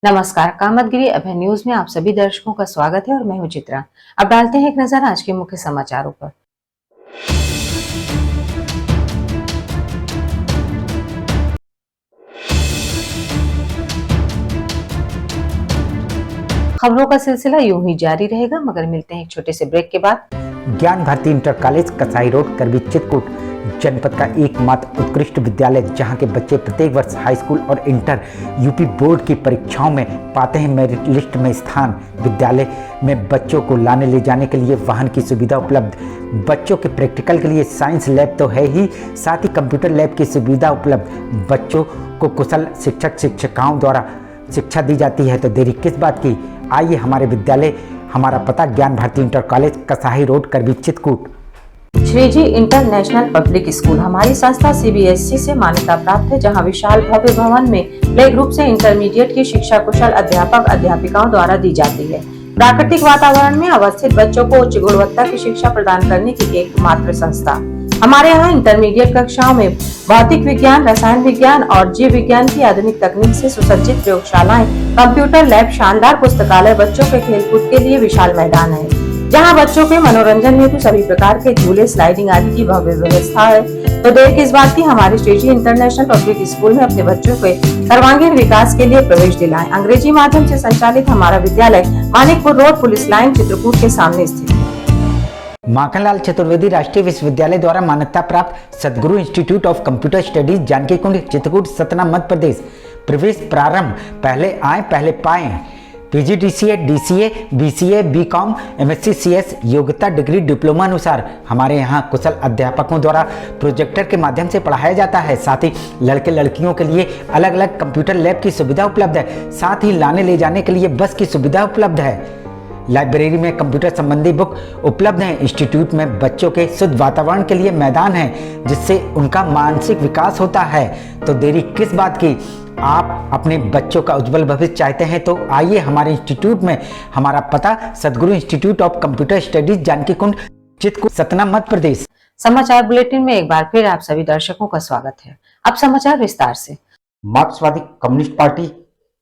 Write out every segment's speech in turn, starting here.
नमस्कार, कामतगिरी अभय न्यूज में आप सभी दर्शकों का स्वागत है और मैं हूं चित्रा। अब डालते हैं एक नजर आज के मुख्य समाचारों पर। खबरों का सिलसिला यूं ही जारी रहेगा, मगर मिलते हैं एक छोटे से ब्रेक के बाद। ज्ञान Bharti inter college Kasai road Karwi Chitrakoot जनपद का एकमात्र उत्कृष्ट विद्यालय, जहां के बच्चे प्रत्येक वर्ष हाई स्कूल और इंटर यूपी बोर्ड की परीक्षाओं में पाते हैं मेरिट लिस्ट में स्थान। विद्यालय में बच्चों को लाने ले जाने के लिए वाहन की सुविधा उपलब्ध, बच्चों के प्रैक्टिकल के लिए साइंस लैब तो है ही, साथ ही कंप्यूटर लैब की सुविधा उपलब्ध। बच्चों को कुशल शिक्षक शिक्षिकाओं द्वारा शिक्षा दी जाती है, तो देरी किस बात की। आइए हमारे विद्यालय, हमारा पता Gyan Bharti inter college Kasai road Karwi Chitrakoot. Shriji international public school हमारी संस्था सीबीएसई से मान्यता प्राप्त है, जहां विशाल भव्य भवन में प्ले ग्रुप से इंटरमीडिएट की शिक्षा कुशल अध्यापक अध्यापिकाओं द्वारा दी जाती है। प्राकृतिक वातावरण में अवस्थित बच्चों को उच्च गुणवत्ता की शिक्षा प्रदान करने की एकमात्र संस्था। हमारे यहाँ इंटरमीडिएट कक्षाओं में भौतिक विज्ञान, रसायन विज्ञान और जीव विज्ञान की आधुनिक तकनीक से सुसज्जित प्रयोगशालाएं, कंप्यूटर लैब, शानदार पुस्तकालय, बच्चों के खेलकूद के लिए विशाल मैदान है, जहां बच्चों के मनोरंजन हेतु सभी प्रकार के झूले, स्लाइडिंग आदि की भव्य व्यवस्था है। तो देर किस बात की, हमारे श्रीजी इंटरनेशनल पब्लिक स्कूल में अपने बच्चों के सर्वांगीण विकास के लिए प्रवेश दिलाएं। अंग्रेजी माध्यम से संचालित हमारा विद्यालय Manikpur road, police line, Chitrakoot के सामने स्थित है। माखनलाल चतुर्वेदी राष्ट्रीय विश्वविद्यालय द्वारा मान्यता प्राप्त Sadguru institute of computer studies, Janki Kund, Chitrakoot, Satna, Madhya Pradesh. प्रवेश प्रारंभ, पहले आए पहले पाए। PGDCA, DCA, BCA, BCom, MSc, CS योग्यता डिग्री डिप्लोमा अनुसार हमारे यहाँ कुशल अध्यापकों द्वारा प्रोजेक्टर के माध्यम से पढ़ाया जाता है। साथ ही लड़के लड़कियों के लिए अलग अलग कंप्यूटर लैब की सुविधा उपलब्ध है। साथ ही लाने ले जाने के लिए बस की सुविधा उपलब्ध है। लाइब्रेरी में कंप्यूटर संबंधी बुक उपलब्ध हैं। इंस्टीट्यूट में बच्चों के शुद्ध वातावरण के लिए मैदान है, जिससे उनका मानसिक विकास होता है। तो देरी किस बात की, आप अपने बच्चों का उज्जवल भविष्य चाहते हैं तो आइए हमारे इंस्टीट्यूट में। हमारा पता Sadguru institute of computer studies, Janki Kund, Chitrakoot, Satna, Madhya Pradesh. समाचार बुलेटिन में एक बार फिर आप सभी दर्शकों का स्वागत है। अब समाचार विस्तार से। मार्क्सवादी कम्युनिस्ट पार्टी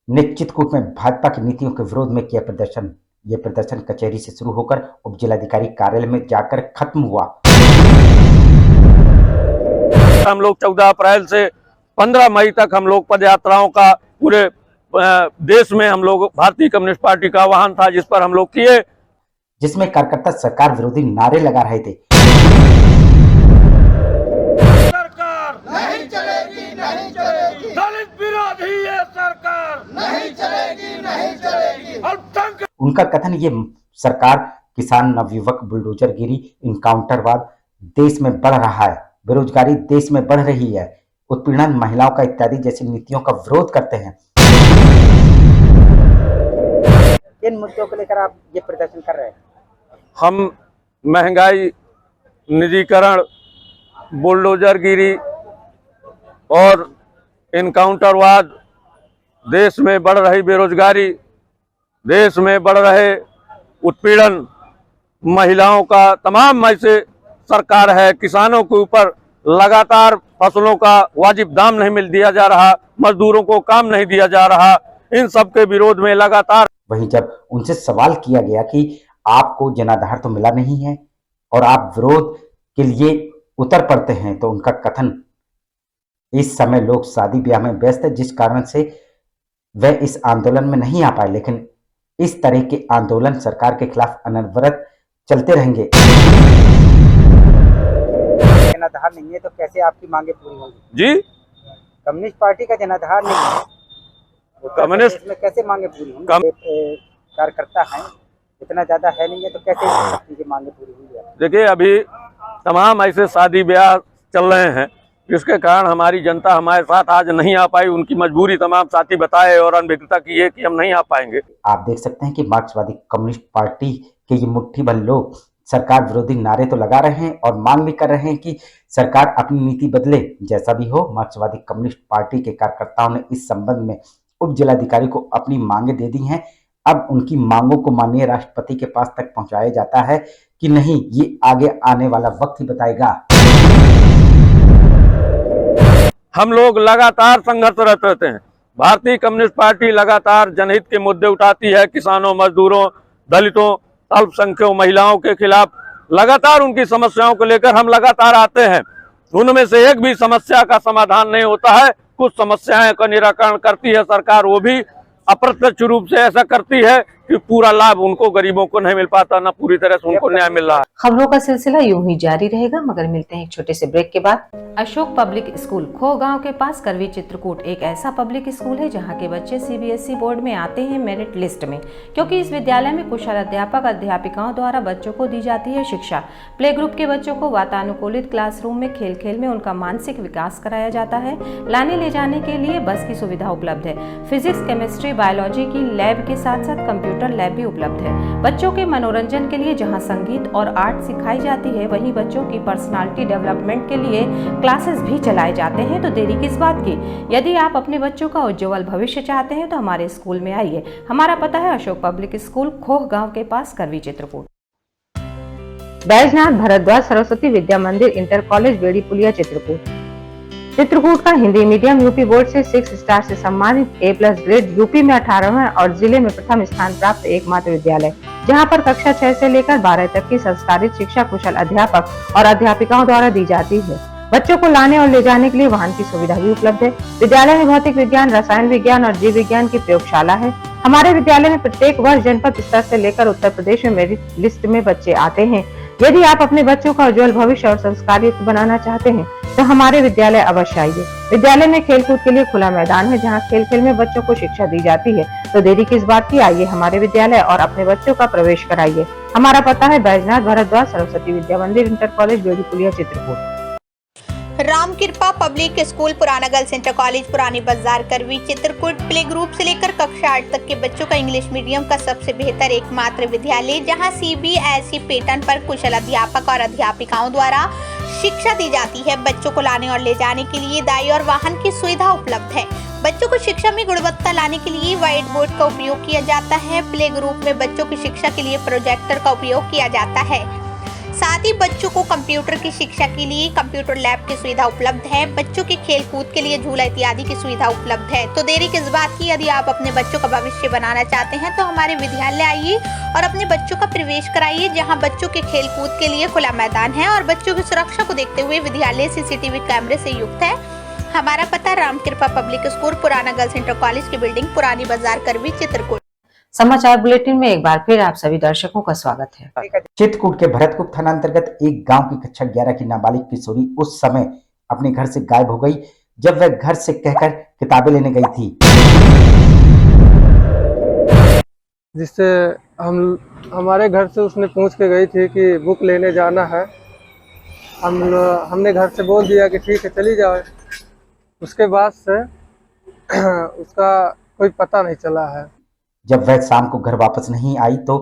ने चित्रकूट में भाजपा की नीतियों के विरोध में किया प्रदर्शन। ये प्रदर्शन कचहरी से शुरू होकर उप जिलाधिकारी कार्यालय में जाकर खत्म हुआ। हम लोग 14 अप्रैल से 15 मई तक हम लोग पद यात्राओं का पूरे देश में हम लोग भारतीय कम्युनिस्ट पार्टी का वाहन था, जिस पर हम लोग किए, जिसमें कार्यकर्ता सरकार विरोधी नारे लगा रहे थे। सरकार नहीं चलेगी, नहीं चलेगी, दलित विरोधी ये सरकार नहीं चलेगी, नहीं चलेगी। अल्पसंख्यक उनका कथन, ये सरकार किसान, नवयुवक, बुलडोजरगिरी, इनकाउंटरवाद देश में बढ़ रहा है, बेरोजगारी देश में बढ़ रही है, उत्पीड़न, महिलाओं का इत्यादि जैसी नीतियों का विरोध करते हैं। किन मुद्दों को लेकर आप ये प्रदर्शन कर रहे हैं? हम महंगाई, निजीकरण, बुलडोजरगिरी और इनकाउंटरवाद, देश में बढ़ रही बेरोजगारी, देश में बढ़ रहे उत्पीड़न, महिलाओं का तमाम ऐसे सरकार है, किसानों के ऊपर लगातार फसलों का वाजिब दाम नहीं मिल दिया जा रहा, मजदूरों को काम नहीं दिया जा रहा, इन सब के विरोध में लगातार। वहीं जब उनसे सवाल किया गया कि आपको जनाधार तो मिला नहीं है और आप विरोध के लिए उतर पड़ते हैं, तो उनका कथन, इस समय लोग शादी ब्याह में व्यस्त है, जिस कारण से वह इस आंदोलन में नहीं आ पाए, लेकिन इस तरह के आंदोलन सरकार के खिलाफ अनवरत चलते रहेंगे। जनाधार नहीं है तो कैसे आपकी मांगे पूरी होंगी? जी, कम्युनिस्ट पार्टी का जनाधार नहीं है, कम्युनिस्ट में कैसे मांगे पूरी होंगी? कार्यकर्ता है, इतना ज्यादा है नहीं है तो कैसे आपकी मांगे पूरी होंगी? देखिए, अभी तमाम ऐसे शादी ब्याह चल रहे हैं, जिसके कारण हमारी जनता हमारे साथ आज नहीं आ पाई। उनकी मजबूरी तमाम साथी बताए और अनभिज्ञता की है कि हम नहीं आ पाएंगे। आप देख सकते हैं कि मार्क्सवादी कम्युनिस्ट पार्टी के ये मुट्ठी भर लोग सरकार विरोधी नारे तो लगा रहे हैं और मांग भी कर रहे हैं कि सरकार अपनी नीति बदले। जैसा भी हो, मार्क्सवादी कम्युनिस्ट पार्टी के कार्यकर्ताओं ने इस संबंध में उप जिलाधिकारी को अपनी मांगे दे दी हैं। अब उनकी मांगों को माननीय राष्ट्रपति के पास तक पहुंचाया जाता है कि नहीं, ये आगे आने वाला वक्त ही बताएगा। हम लोग लगातार संघर्षरत रहते हैं। भारतीय कम्युनिस्ट पार्टी लगातार जनहित के मुद्दे उठाती है। किसानों, मजदूरों, दलितों, अल्पसंख्यकों, महिलाओं के खिलाफ लगातार उनकी समस्याओं को लेकर हम लगातार आते हैं। उनमें से एक भी समस्या का समाधान नहीं होता है। कुछ समस्याएं का निराकरण करती है सरकार, वो भी अप्रत्यक्ष रूप से ऐसा करती है कि पूरा लाभ उनको, गरीबों को नहीं मिल पाता, ना पूरी तरह से उनको न्याय मिल रहा है। खबरों का सिलसिला यूं ही जारी रहेगा, मगर मिलते हैं एक छोटे से ब्रेक के बाद। अशोक पब्लिक स्कूल खो गांव के पास करवी चित्रकूट एक ऐसा पब्लिक स्कूल है जहां के बच्चे सीबीएसई बोर्ड में आते हैं मेरिट लिस्ट में, क्योंकि इस विद्यालय में कुशल अध्यापक अध्यापिकाओं द्वारा बच्चों को दी जाती है शिक्षा। प्ले ग्रुप के बच्चों को वातानुकूलित क्लासरूम में खेल खेल में उनका मानसिक विकास कराया जाता है। लाने ले जाने के लिए बस की सुविधा उपलब्ध है। फिजिक्स, केमिस्ट्री, बायोलॉजी की लैब के साथ साथ कंप्यूटर लैब भी उपलब्ध है। बच्चों के मनोरंजन के लिए जहां संगीत और आर्ट सिखाई जाती है, वहीं बच्चों की पर्सनालिटी डेवलपमेंट के लिए क्लासेस भी चलाए जाते हैं। तो देरी किस बात की? यदि आप अपने बच्चों का उज्जवल भविष्य चाहते हैं तो हमारे स्कूल में आइए। हमारा पता है अशोक पब्लिक स्कूल, खोह गांव के पास, करवी चित्रकूट। बैजनाथ भारद्वाज सरस्वती विद्या मंदिर इंटर कॉलेज, बेड़ी पुलिया, चित्रकूट। चित्रकूट का हिंदी मीडियम यूपी बोर्ड से 6 स्टार से सम्मानित A+ ग्रेड, यूपी में 18वां और जिले में प्रथम स्थान प्राप्त एकमात्र विद्यालय, जहां पर कक्षा 6 से लेकर 12 तक की संस्कारित शिक्षा कुशल अध्यापक और अध्यापिकाओं द्वारा दी जाती है। बच्चों को लाने और ले जाने के लिए वाहन की सुविधा भी उपलब्ध है। विद्यालय में भौतिक विज्ञान, रसायन विज्ञान और जीव विज्ञान की प्रयोगशाला है। हमारे विद्यालय में प्रत्येक वर्ष जनपद स्तर से लेकर उत्तर प्रदेश में मेरिट लिस्ट में बच्चे आते हैं। यदि आप अपने बच्चों का उज्जवल भविष्य और संस्कारित बनाना चाहते हैं तो हमारे विद्यालय अवश्य आइए। विद्यालय में खेलकूद के लिए खुला मैदान है, जहां खेल खेल में बच्चों को शिक्षा दी जाती है। तो देरी किस बात की? आइए हमारे विद्यालय और अपने बच्चों का प्रवेश कराइए। हमारा पता है बैजनाथ भारद्वाज सरस्वती विद्या मंदिर इंटर कॉलेज, बेड़ी पुलिया, चित्रकूट। राम कृपा पब्लिक स्कूल, पुराना गर्ल्स इंटर कॉलेज, पुरानी बाजार, करवी, चित्रकूट। प्ले ग्रुप से लेकर कक्षा 8 तक के बच्चों का इंग्लिश मीडियम का सबसे बेहतर एकमात्र विद्यालय, जहां सीबीएसई पैटर्न पर कुशल अध्यापक और अध्यापिकाओं द्वारा शिक्षा दी जाती है। बच्चों को लाने और ले जाने के लिए दाई और वाहन की सुविधा उपलब्ध है। बच्चों को शिक्षा में गुणवत्ता लाने के लिए व्हाइट बोर्ड का उपयोग किया जाता है। प्ले ग्रुप में बच्चों की शिक्षा के लिए प्रोजेक्टर का उपयोग किया जाता है। साथ ही बच्चों को कंप्यूटर की शिक्षा के लिए कंप्यूटर लैब की सुविधा उपलब्ध है। बच्चों के खेल कूद के लिए झूला इत्यादि की सुविधा उपलब्ध है। तो देरी किस बात की? यदि आप अपने बच्चों का भविष्य बनाना चाहते हैं तो हमारे विद्यालय आइए और अपने बच्चों का प्रवेश कराइए, जहां बच्चों के खेल कूद के लिए खुला मैदान है और बच्चों की सुरक्षा को देखते हुए विद्यालय CCTV कैमरे से युक्त है। हमारा पता राम कृपा पब्लिक स्कूल, पुराना गर्ल्स इंटर कॉलेज की बिल्डिंग, पुरानी बाजार, करवी, चित्रकूट। समाचार बुलेटिन में एक बार फिर आप सभी दर्शकों का स्वागत है। चित्रकूट के भरतकुप थाना अंतर्गत एक गांव की कक्षा 11 की नाबालिग किशोरी उस समय अपने घर से गायब हो गई जब वह घर से कहकर किताबें लेने गई थी, जिससे हमारे घर से उसने पूछ के गई थी कि बुक लेने जाना है। हमने घर से बोल दिया कि ठीक है चली जाओ। उसके बाद से उसका कोई पता नहीं चला है। जब वह शाम को घर वापस नहीं आई तो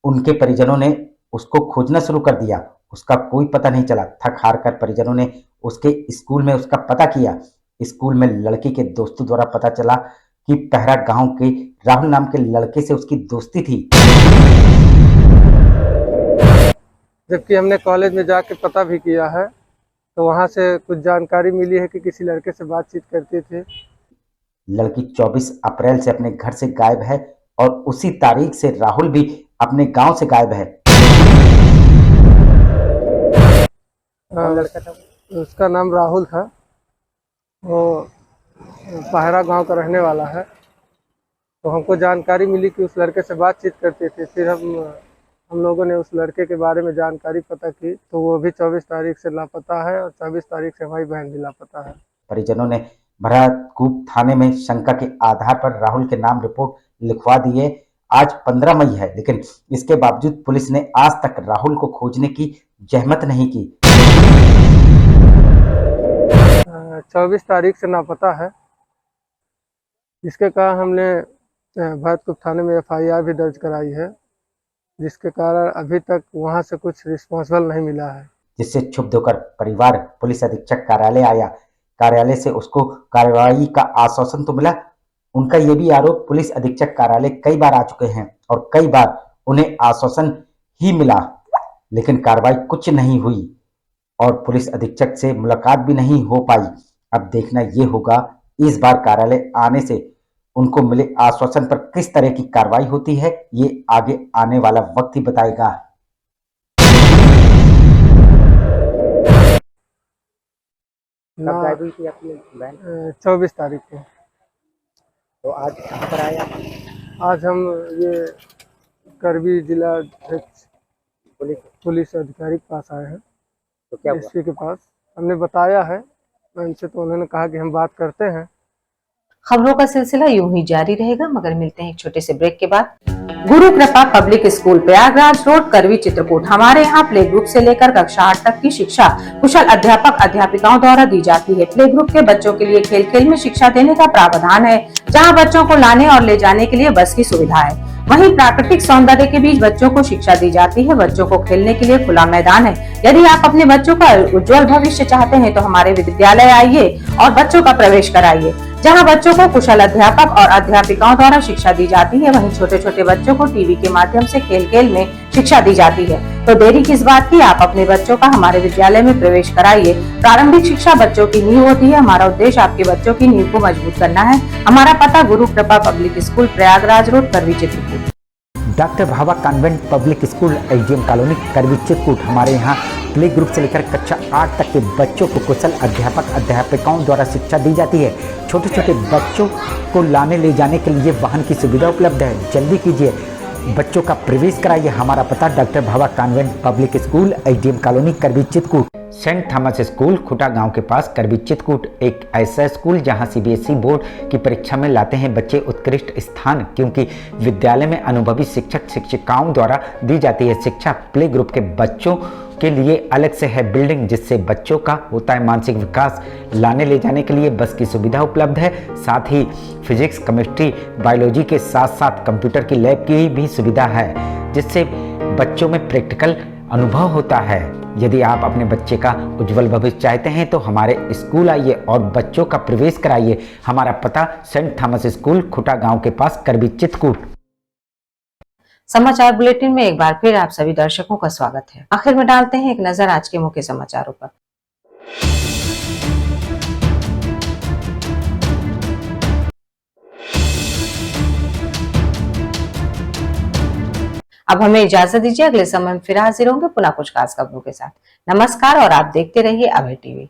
उनके परिजनों ने उसको खोजना शुरू कर दिया। उसका कोई पता नहीं चला। थक हार कर परिजनों ने उसके स्कूल में उसका पता किया। स्कूल में लड़की के दोस्तों द्वारा पता चला कि पहरा गांव के राहुल नाम के लड़के से उसकी दोस्ती थी। जबकि हमने कॉलेज में जाके पता भी किया है तो वहां से कुछ जानकारी मिली है कि किसी लड़के से बातचीत करते थे। लड़की 24 अप्रैल से अपने घर से गायब है और उसी तारीख से राहुल भी अपने गांव से गायब है। उसका नाम राहुल था। वो पहरा गांव का रहने वाला है। तो हमको जानकारी मिली कि उस लड़के से बातचीत करते थे। फिर हम लोगों ने उस लड़के के बारे में जानकारी पता की तो वो भी 24 तारीख से लापता है और 24 तारीख से हमारी बहन भी लापता है। परिजनों ने भरतकुप थाने में शंका के आधार पर राहुल के नाम रिपोर्ट लिखवा दी है। आज 15 मई है, लेकिन इसके बावजूद पुलिस ने आज तक राहुल को खोजने की जहमत नहीं की। 24 तारीख से लापता है, जिसके कारण हमने भरतकुप थाने में FIR भी दर्ज कराई है, जिसके कारण अभी तक वहां से कुछ रिस्पॉन्सिबल नहीं मिला है। जिससे क्षुब्ध होकर परिवार पुलिस अधीक्षक कार्यालय आया। कार्यालय से उसको कार्रवाई का आश्वासन तो मिला। उनका यह भी आरोप पुलिस अधीक्षक कार्यालय कई बार आ चुके हैं और कई बार उन्हें आश्वासन ही मिला, लेकिन कार्रवाई कुछ नहीं हुई और पुलिस अधीक्षक से मुलाकात भी नहीं हो पाई। अब देखना ये होगा इस बार कार्यालय आने से उनको मिले आश्वासन पर किस तरह की कार्रवाई होती है, ये आगे आने वाला वक्त ही बताएगा। 24 तारीख को। तो आज कहाँ पर आए आप? आज हम ये करवी जिला अध्यक्ष पुलिस अधिकारी के पास आए हैं। तो क्या एसपी के पास हमने बताया है उनसे, तो उन्होंने कहा कि हम बात करते हैं। खबरों का सिलसिला यूं ही जारी रहेगा, मगर मिलते हैं एक छोटे से ब्रेक के बाद। गुरु Kripa public school Prayagraj road, Karwi, Chitrakoot. हमारे यहाँ प्ले ग्रुप से लेकर कक्षा 8 तक की शिक्षा कुशल अध्यापक अध्यापिकाओं द्वारा दी जाती है। प्ले ग्रुप के बच्चों के लिए खेल खेल में शिक्षा देने का प्रावधान है, जहाँ बच्चों को लाने और ले जाने के लिए बस की सुविधा है। वहीं प्राकृतिक सौंदर्य के बीच बच्चों को शिक्षा दी जाती है। बच्चों को खेलने के लिए खुला मैदान है। यदि आप अपने बच्चों का उज्जवल भविष्य चाहते हैं तो हमारे विद्यालय आइए और बच्चों का प्रवेश कराइए, जहां बच्चों को कुशल अध्यापक और अध्यापिकाओं द्वारा शिक्षा दी जाती है। वहीं छोटे छोटे बच्चों को टीवी के माध्यम से खेल खेल में शिक्षा दी जाती है। तो देरी किस बात की, आप अपने बच्चों का हमारे विद्यालय में प्रवेश कराइए। प्रारंभिक शिक्षा बच्चों की नींव होती है। हमारा उद्देश्य आपके बच्चों की नींव को मजबूत करना है। हमारा पता Guru Kripa public school Prayagraj road, Karwi, Chitrakoot. Doctor Bhava convent public school, SDM colony, Karwi, Chitrakoot. हमारे यहाँ प्ले ग्रुप से लेकर कक्षा 8 तक के बच्चों को कुशल अध्यापक अध्यापिकाओं द्वारा शिक्षा दी जाती है। छोटे छोटे बच्चों को लाने ले जाने के लिए वाहन की सुविधा उपलब्ध है। जल्दी कीजिए, बच्चों का प्रवेश कराइए। हमारा पता doctor Bhava convent public school, SDM colony, Karwi, Chitrakoot. Saint Thomas school, Khuta गांव के पास, करवी, चित्रकूट, एक ऐसा स्कूल जहां सीबीएसई बोर्ड की परीक्षा में लाते हैं बच्चे उत्कृष्ट स्थान, क्योंकि विद्यालय में अनुभवी शिक्षक शिक्षिकाओं द्वारा दी जाती है शिक्षा। प्ले ग्रुप के बच्चों के लिए अलग से है बिल्डिंग, जिससे बच्चों का होता है मानसिक विकास। लाने ले जाने के लिए बस की सुविधा उपलब्ध है। साथ ही फिजिक्स, केमिस्ट्री, बायोलॉजी के साथ साथ कंप्यूटर की लैब की भी सुविधा है, जिससे बच्चों में प्रैक्टिकल अनुभव होता है। यदि आप अपने बच्चे का उज्जवल भविष्य चाहते हैं तो हमारे स्कूल आइए और बच्चों का प्रवेश कराइए। हमारा पता सेंट थॉमस स्कूल, खुटा गांव के पास, करवी, चित्रकूट। समाचार बुलेटिन में एक बार फिर आप सभी दर्शकों का स्वागत है। आखिर में डालते हैं एक नजर आज के मुख्य समाचारों पर। अब हमें इजाजत दीजिए, अगले समय में फिर हाजिर होंगे पुनः कुछ खास खबरों के साथ। नमस्कार और आप देखते रहिए अभय टीवी।